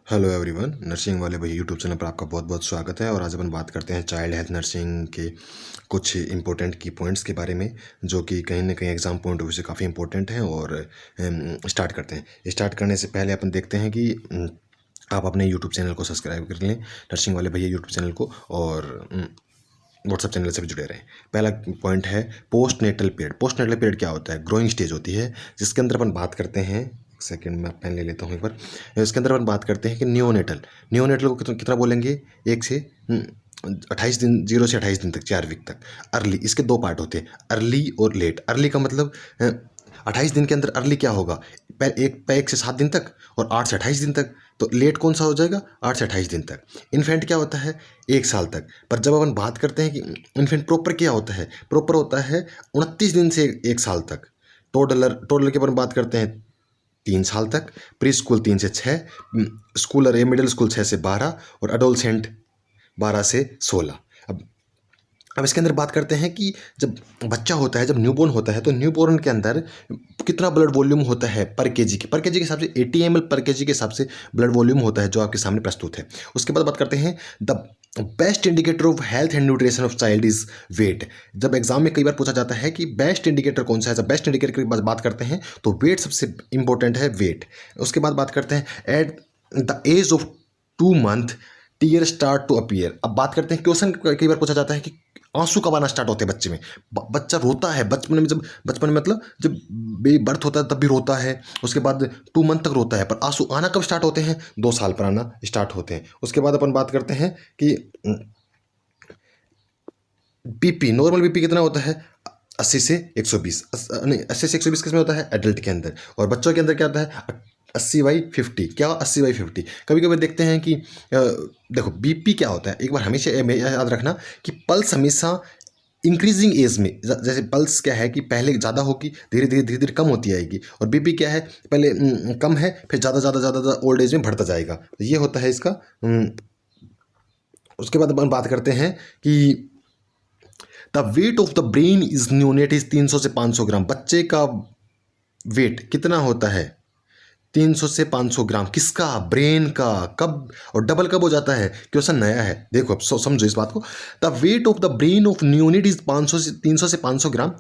Hello everyone, nursing वाले भाई YouTube channel पर आपका बहुत बहुत स्वागत है। और आज अपन बात करते हैं चाइल्ड हेल्थ नर्सिंग के कुछ इंपॉर्टेंट की पॉइंट्स के बारे में, जो कि कहीं ना कहीं एग्जाम पॉइंट ऑफ व्यू से काफ़ी इंपॉर्टेंट हैं। और स्टार्ट करते हैं। स्टार्ट करने से पहले अपन देखते हैं कि आप अपने यूट्यूब चैनल को सब्सक्राइब कर लें, नर्सिंग वाले भैया यूट्यूब चैनल को, और व्हाट्सअप चैनल से भी जुड़े रहें। पहला पॉइंट है postnatal period. Postnatal period क्या होता है? ग्रोइंग स्टेज होती है, जिसके अंदर अपन बात करते हैं। सेकंड में पेन ले लेता हूँ एक बार। इसके अंदर अपन बात करते हैं कि नियोनेटल को कितना बोलेंगे? 28 दिन, 0 से 28 दिन तक, 4 वीक तक। अर्ली, इसके दो पार्ट होते हैं, अर्ली और लेट। अर्ली का मतलब 28 दिन के अंदर अर्ली क्या होगा? 1 से 7 दिन तक, और 8 से 28 दिन तक। तो लेट कौन सा हो जाएगा? 8 से 28 दिन तक। इन्फेंट क्या होता है? 1 साल तक। पर जब अपन बात करते हैं कि इन्फेंट प्रॉपर क्या होता है, प्रॉपर होता है 29 दिन से 1 साल तक। टोडलर की अपन बात करते हैं 3 साल तक। प्री स्कूल 3 से 6, स्कूलर या मिडिल स्कूल 6 से 12, और अडोलसेंट 12 से 16। अब इसके अंदर बात करते हैं कि जब बच्चा होता है, जब न्यूबॉर्न होता है, तो न्यूबॉर्न के अंदर कितना ब्लड वॉल्यूम होता है पर केजी के हिसाब से 80 ml पर केजी के हिसाब से ब्लड वॉल्यूम होता है, जो आपके सामने प्रस्तुत है। उसके बाद बात करते हैं the best indicator of health and nutrition of child is weight. जब एग्जाम में कई बार पूछा जाता है कि बेस्ट इंडिकेटर कौन सा है, जब बेस्ट इंडिकेटर की बात करते हैं तो वेट सबसे इंपॉर्टेंट है, वेट। उसके बाद बात करते हैं at the age of 2 month tear start to appear. अब बात करते हैं, क्वेश्चन कई बार पूछा जाता है कि आंसू कब आना स्टार्ट होते हैं बच्चे में। बच्चा रोता है बचपन में, जब बचपन में मतलब जब बेबी बर्थ होता है तब भी रोता है, उसके बाद 2 मंथ तक रोता है। पर आंसू आना कब स्टार्ट होते हैं? 2 साल पर आना स्टार्ट होते हैं। उसके बाद अपन बात करते हैं कि बीपी, नॉर्मल बीपी कितना होता है? 80 से 120। नहीं, 80 से 120 किसमें होता है? एडल्ट के अंदर। और बच्चों के अंदर क्या होता है? 80/50। क्या? 80/50। कभी कभी देखते हैं कि देखो बीपी क्या होता है, एक बार हमेशा याद रखना कि पल्स हमेशा इंक्रीजिंग एज में, जैसे पल्स क्या है कि पहले ज़्यादा होगी, धीरे धीरे कम होती आएगी। और बीपी क्या है? पहले कम है, फिर ज़्यादा ओल्ड एज में बढ़ता जाएगा। तो ये होता है इसका। उसके बाद अपन बात करते हैं कि the weight of the brain is neonate is 300 से 500 ग्राम। बच्चे का वेट कितना होता है? 300 से 500 ग्राम। किसका? ब्रेन का। कब? और डबल कब हो जाता है? क्वेश्चन नया है, देखो अब समझो इस बात को। The weight of the brain of neonate is 300 से 500 ग्राम,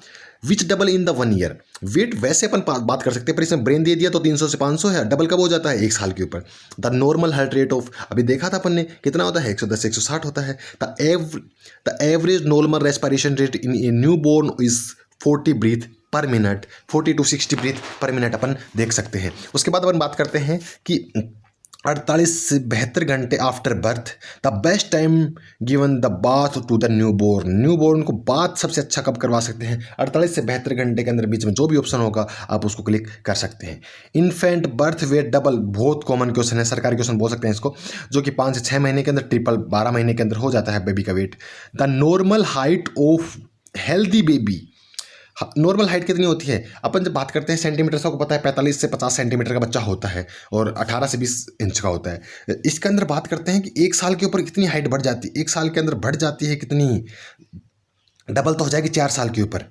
which double in the 1 year. Wait वैसे अपन बात कर सकते हैं, पर इसमें ब्रेन दे दिया तो 300 से 500 है। डबल कब हो जाता है? 1 साल के ऊपर। The normal heart rate of, अभी देखा था अपन ने, कितना होता है? 110 से 160 होता है। The average normal respiration rate in a newborn is 40 breath per minute, 40 to 60 breath per minute अपन देख सकते हैं। उसके बाद अपन बात करते हैं कि 48 से 72 घंटे after birth the best time given the bath to the newborn को बाथ सबसे अच्छा कब करवा सकते हैं? 48 से 72 घंटे के अंदर बीच में जो भी ऑप्शन होगा आप उसको क्लिक कर सकते हैं। इन्फेंट बर्थ वेट डबल, बहुत कॉमन क्वेश्चन है, सरकारी क्वेश्चन बोल सकते हैं इसको, जो कि 5 से 6 महीने के अंदर, ट्रिपल 12 महीने के अंदर हो जाता है बेबी का weight. The normal height of healthy baby, normal height कितनी होती है? अपन जब बात करते हैं सेंटीमीटर से, आपको पता है 45 से 50 सेंटीमीटर का बच्चा होता है, और 18 से 20 इंच का होता है। इसके अंदर बात करते हैं कि 1 साल के ऊपर कितनी हाइट बढ़ जाती है? 1 साल के अंदर बढ़ जाती है कितनी? डबल तो हो जाएगी 4 साल के ऊपर।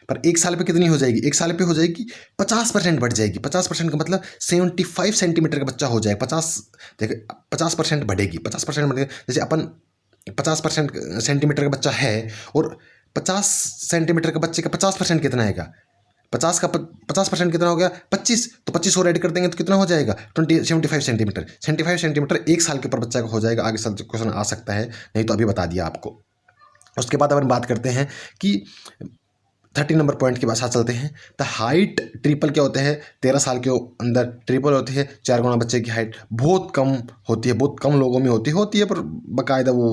पर 1 साल पे कितनी हो जाएगी? 1 साल पे हो जाएगी 50% बढ़ जाएगी। 50% का मतलब 75 सेंटीमीटर का बच्चा हो जाएगा। 50, देखिए 50% बढ़ेगी। 50% बढ़ेगी, जैसे अपन 50% सेंटीमीटर का बच्चा है, और 50 सेंटीमीटर के बच्चे का 50% कितना आएगा? 50% कितना हो गया? 25। तो 25 और ऐड कर देंगे तो कितना हो जाएगा? 75 सेंटीमीटर। 75 सेंटीमीटर 1 साल के ऊपर बच्चा का हो जाएगा। आगे साल क्वेश्चन आ सकता है, नहीं तो अभी बता दिया आपको। उसके बाद अपन बात करते हैं कि 30 नंबर पॉइंट के बाद साथ चलते हैं। द हाइट ट्रिपल क्या होते हैं? 13 साल के अंदर ट्रिपल होती है। 4 गुना बच्चे की हाइट बहुत कम होती है, बहुत कम लोगों में होती है, पर बाकायदा वो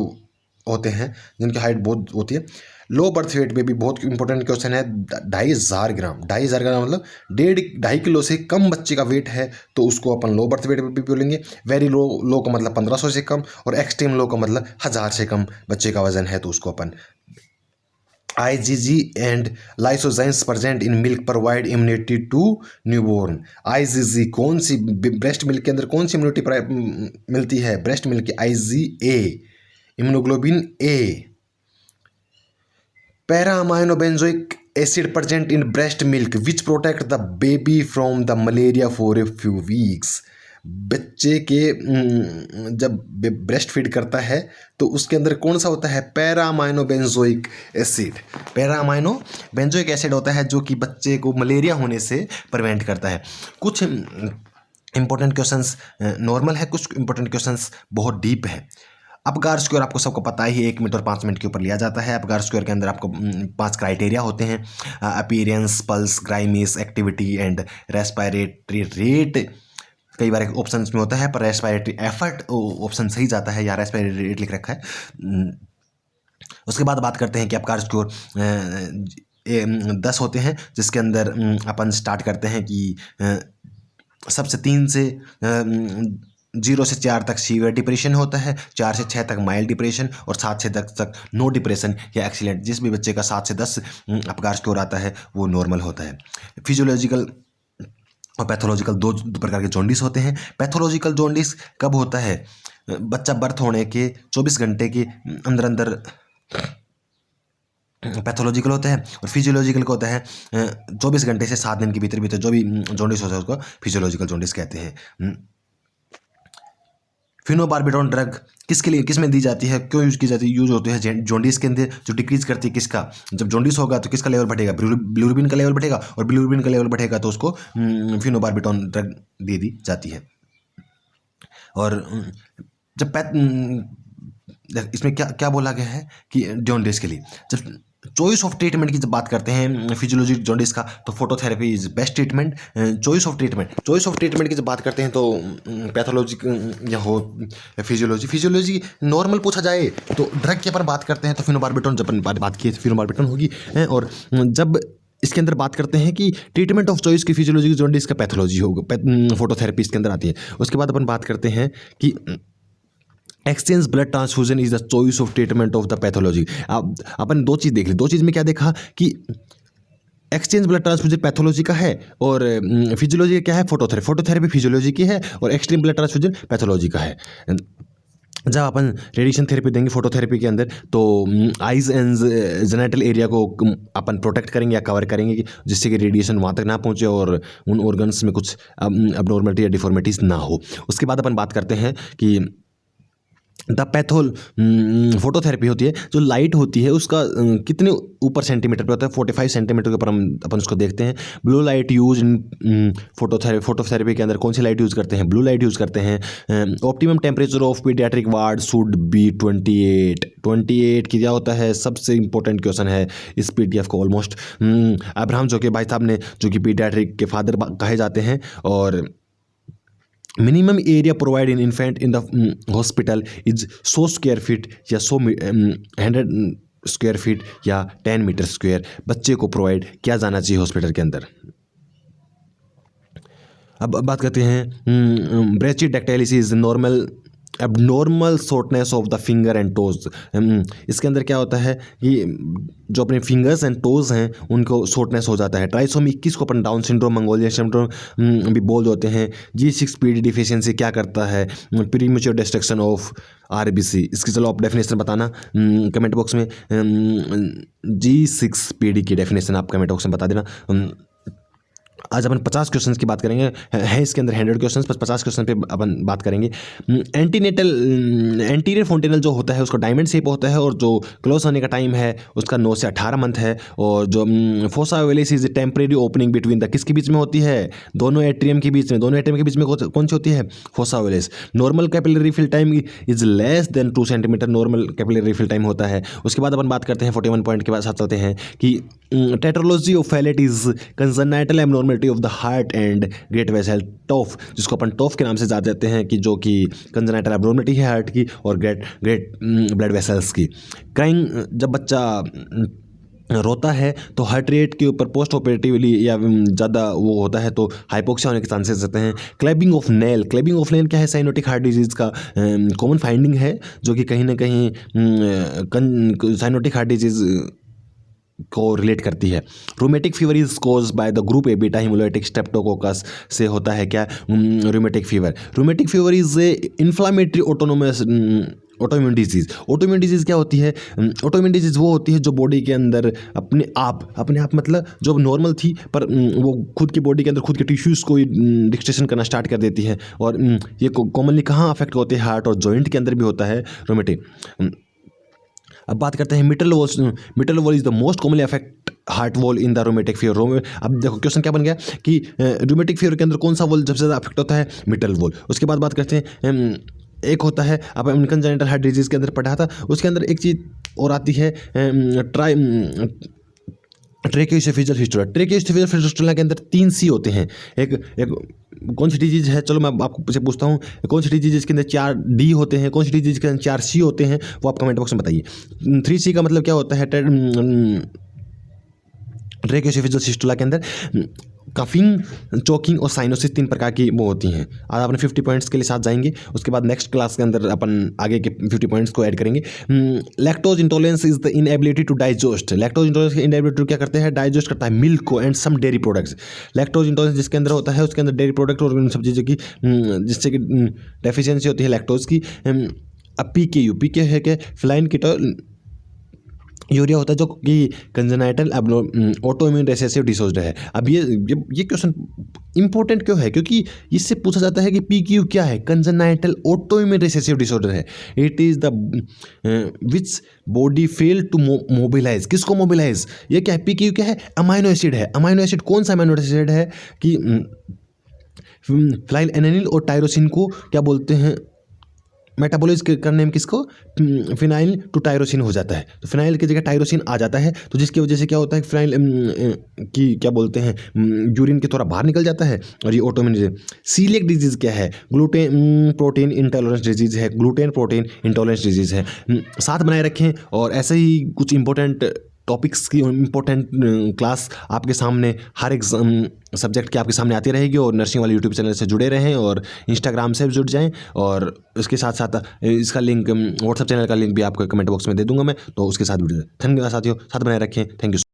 होते हैं जिनकी हाइट बहुत होती है। लो बर्थ वेट में भी बहुत इंपॉर्टेंट क्वेश्चन है। 2,500 ग्राम, 2,500 ग्राम मतलब 1.5 किलो से कम बच्चे का वेट है, तो उसको अपन लो बर्थ वेट भी बोलेंगे। वेरी लो, लो का मतलब 1500 से कम, और एक्सट्रीम लो का मतलब 1000 से कम बच्चे का वजन है, तो उसको अपन IgG and lysozymes present in milk provide immunity to newborn. IgG कौन सी? ब्रेस्ट मिल्क के अंदर कौन सी इम्यूनिटी मिलती है? ब्रेस्ट मिल्क की IgA, immunoglobulin A। Para amino benzoic acid present in breast milk which protect the baby from the malaria for a few weeks. बच्चे के जब ब्रेस्ट फीड करता है तो उसके अंदर कौन सा होता है, para-amino benzoic acid. Para-amino benzoic acid होता है जो कि बच्चे को मलेरिया होने से प्रिवेंट करता है। कुछ इंपॉर्टेंट क्वेश्चंस नॉर्मल है, कुछ इंपॉर्टेंट क्वेश्चंस बहुत डीप है। अपगार स्क्वायर आपको सबको पता ही 1 मिनट और 5 मिनट के ऊपर लिया जाता है। अपगार स्क्वायर के अंदर आपको 5 क्राइटेरिया होते हैं, appearance, pulse, grimace, activity and respiratory rate. कई बार ऑप्शन में होता है पर रेस्पिरेटरी एफर्ट ऑप्शन सही जाता है, यहाँ रेस्पिरेटरी रेट लिख रखा है। उसके बाद बात करते हैं कि अपगार स्कोर 10 होते हैं, जिसके अंदर अपन स्टार्ट करते हैं कि सबसे 3 से 0 से 4 तक सीवियर डिप्रेशन होता है, 4 से 6 तक माइल्ड डिप्रेशन और 7 से 10 तक नो डिप्रेशन या एक्सीलेंट। जिस भी बच्चे का 7 से 10 अपगार स्कोर आता है वो नॉर्मल होता है। फिजियोलॉजिकल और पैथोलॉजिकल दो प्रकार के जॉन्डिस होते हैं। पैथोलॉजिकल जॉन्डिस कब होता है, बच्चा बर्थ होने के 24 घंटे के अंदर अंदर पैथोलॉजिकल होता है, और फिजियोलॉजिकल को होता है 24 घंटे से 7 दिन के भीतर भीतर जो भी जॉन्डिस होता है उसको फिजियोलॉजिकल जॉन्डिस कहते हैं। फिनोबार्बिटॉन ड्रग किसके लिए, किस में दी जाती है, क्यों यूज की जाती है, यूज होती है जॉन्डिस के अंदर, जो डिक्रीज करती है किसका, जब जॉन्डिस होगा तो किसका लेवल बढ़ेगा, बिलिरुबिन का लेवल बढ़ेगा, और बिलिरुबिन का लेवल बढ़ेगा तो उसको फिनोबार्बिटॉन ड्रग दे दी जाती है। और जब इसमें क्या क्या बोला गया है कि जॉन्डिस के लिए जब चॉइस ऑफ ट्रीटमेंट की जब बात करते हैं फिजियोलॉजिक जॉन्डिस का, तो phototherapy is best treatment. Choice of treatment की जब बात करते हैं तो पैथोलॉजिक या हो फिजियोलॉजी नॉर्मल पूछा जाए तो ड्रग के अपन बात करते हैं तो फिनोबार्बिटॉन, जब बात की फिनोबार्बिटॉन होगी। और जब इसके अंदर बात करते हैं कि ट्रीटमेंट ऑफ चॉइस की फिजियोलॉजिक जॉन्डिस का पैथोलॉजी होगा, फोटोथेरेपी इसके अंदर आती है। उसके बाद अपन बात करते हैं कि exchange blood transfusion is the choice of treatment of the pathology. अपन दो चीज़ देख ली, दो चीज़ में क्या देखा कि एक्सचेंज ब्लड ट्रांसफ्यूजन पैथोलॉजी का है और फिजियोलॉजी क्या है, फोटोथेरेपी फिजियोलॉजी की है और एक्सट्रीम ब्लड ट्रांसफ्यूजन पैथोलॉजी का है। जब अपन रेडिएशन थेरेपी देंगे फोटोथेरेपी के अंदर तो आइज एंड जेनिटल एरिया को अपन प्रोटेक्ट करेंगे या कवर करेंगे जिससे कि रेडिएशन वहाँ तक ना पहुँचे और उन ऑर्गन्स में कुछ अबनॉर्मलिटी या डिफॉर्मिटीज़ ना हो। उसके बाद अपन बात करते हैं कि द फोटोथेरेपी होती है, जो लाइट होती है उसका कितने ऊपर सेंटीमीटर पे होता है, 45 सेंटीमीटर के ऊपर अपन उसको देखते हैं। Blue light use in phototherapy के अंदर कौन सी लाइट यूज़ करते हैं, ब्लू लाइट यूज़ करते हैं। Optimum temperature of paediatric ward should be 28 की क्या होता है, सबसे इंपॉर्टेंट क्वेश्चन है इस PDF को ऑलमोस्ट। अब्राहम जो कि भाई साहब ने, जो कि पीडियाट्रिक के फादर कहे जाते हैं। और minimum area provide in infant in the hospital is 100 square feet या 100 स्क्वायर फीट या 10 मीटर स्क्वायर बच्चे को प्रोवाइड किया जाना चाहिए हॉस्पिटल के अंदर। अब बात करते हैं brachydactyly normal abnormal shortness of the finger and toes. इसके अंदर क्या होता है कि जो अपने फिंगर्स एंड टोज हैं उनको शॉर्टनेस हो जाता है। ट्राइसोमी 21 को अपन डाउन सिंड्रोम, मंगोलियन सिंड्रोम भी बोल देते हैं। G6PD डिफिशियंसी क्या करता है, प्रीमेच्योर डिस्ट्रक्शन ऑफ RBC। इसकी चलो आप डेफिनेशन बताना कमेंट बॉक्स में। G6PD की डेफिनेशन आप कमेंट बॉक्स में बता देना। आज अपन 50 क्वेश्चंस की बात करेंगे, है इसके अंदर 100 क्वेश्चंस, बस 50 क्वेश्चन पे अपन बात करेंगे। एंटीरियर फोंटेनल जो होता है उसका डायमंड शेप होता है और जो क्लोज होने का टाइम है उसका 9 से 18 मंथ है। और जो fossa ovalis is temporary opening between the, किसके बीच में होती है, दोनों एट्रियम के बीच में। दोनों एट्रियम के बीच में कौन सी होती है, fossa ovalis. Normal capillary fill time is less than 2 centimetre, normal capillary fill time होता है। उसके बाद अपन बात करते हैं 41 पॉइंट के बाद साथ चलते हैं कि tetralogy of Fallot is congenital abnormality of the heart and great vessel TOF, जिसको अपन टॉफ के नाम से जान जाते हैं कि जो कि कंजनाइटल एबनॉर्मलिटी है हार्ट की और ग्रेट ब्लड वेसल्स की। क्राइंग, जब बच्चा रोता है तो हार्ट रेट के ऊपर पोस्ट ऑपरेटिवली या ज़्यादा वो होता है तो हाइपोक्सिया होने के चांसेस रहते हैं। क्लैपिंग ऑफ नेल क्या है, साइनोटिक हार्ट डिजीज़ का कॉमन फाइंडिंग है, जो कि कहीं ना कहीं साइनोटिक हार्ट डिजीज़ को रिलेट करती है। Rheumatic fever is cause by the group A beta haemolytic Streptococcus से होता है क्या rheumatic fever. Rheumatic fever is a inflammatory autonomous autoimmune disease. Autoimmune disease क्या होती है? ऑटोइम्यून डिजीज़ वो होती है जो बॉडी के अंदर अपने आप मतलब जो नॉर्मल थी पर वो खुद की बॉडी के अंदर खुद के टिश्यूज़ को डिस्ट्रक्शन करना स्टार्ट कर देती है। और ये कॉमनली कहाँ अफेक्ट होते हैं? हार्ट और जॉइंट के अंदर भी होता है रूमेटिक। अब बात करते हैं mitral valve is the most commonly affect heart valve in the rheumatic fever. अब देखो क्वेश्चन क्या बन गया कि रोमेटिक फीवर के अंदर कौन सा वॉल सबसे ज़्यादा अफेक्ट होता है? मिटल वॉल। उसके बाद बात करते हैं एक होता है अब कंजेनिटल हार्ट डिजीज़ के अंदर पढ़ा था, उसके अंदर एक चीज़ और आती है ट्रेकियोइसोफेजियल फिस्टुला। ट्रेकियोइसोफेजियल फिस्टुला के अंदर 3 सी होते हैं। एक कौन सी डिजीज़ है? चलो मैं आपको से पूछता हूँ, कौन सी डिजीज़ जिसके अंदर 4 डी होते हैं, कौन सी डिजीज़ के अंदर 4 सी होते हैं, वो आप कमेंट बॉक्स में बताइए। 3 सी का मतलब क्या होता है? ट्रेकियोइसोफेजियल फिस्टुला के अंदर कफिंग, चोकिंग और साइनोसिस 3 प्रकार की वो होती हैं। आज अपने 50 पॉइंट्स के लिए साथ जाएंगे, उसके बाद नेक्स्ट क्लास के अंदर अपन आगे के 50 पॉइंट्स को ऐड करेंगे। Lactose intolerance is the inability to digest. Lactose intolerance की इनएबिलिटी क्या करते हैं? डाइजेस्ट करता है मिल्क को and some dairy products. Lactose intolerance जिसके अंदर होता है उसके अंदर डेयरी प्रोडक्ट और उन सब चीज़ों की जिससे कि डेफिशिएंसी होती है लैक्टोज की। अब पीके है कि फ्लाइन यूरिया होता है जो कि कंजेनाइटल ऑटोइम्यून रिसेसिव डिसऑर्डर है। अब ये क्वेश्चन इंपॉर्टेंट क्यों है? क्योंकि इससे पूछा जाता है कि पीक्यू क्या है? कंजेनाइटल ऑटोइम्यून रिसेसिव डिसऑर्डर है। It is the which body fail to mobilize. किसको मोबिलाइज? ये क्या है? पीक्यू क्या है? अमाइनो एसिड है। अमाइनो एसिड कौन सा अमाइनो एसिड है कि फिनाइल एलानिन और टायरोसिन को क्या बोलते हैं? मेटाबोलाइज करने में किसको? फिनाइल टू टायरोसिन हो जाता है। तो फिनाइल की जगह टायरोसिन आ जाता है, तो जिसकी वजह से क्या होता है? फिनाइल की क्या बोलते हैं यूरिन के थोड़ा बाहर निकल जाता है और ये ऑटोइम्यून। सीलिएक डिजीज़ क्या है? ग्लूटेन प्रोटीन इंटॉलरेंस डिजीज़ है। ग्लूटेन प्रोटीन इंटॉलरेंस डिजीज़ है। साथ बनाए रखें और ऐसे ही कुछ इंपॉर्टेंट टॉपिक्स की इंपॉर्टेंट क्लास आपके सामने हर एक सब्जेक्ट के आपके सामने आती रहेगी। और नर्सिंग वाले यूट्यूब चैनल से जुड़े रहें और इंस्टाग्राम से भी जुड़ जाएं। और इसके साथ साथ इसका लिंक व्हाट्सएप चैनल का लिंक भी आपको कमेंट बॉक्स में दे दूंगा मैं, तो उसके साथ जुड़ जाएं। धन्यवाद साथियों, साथ बनाए रखें। Thank you.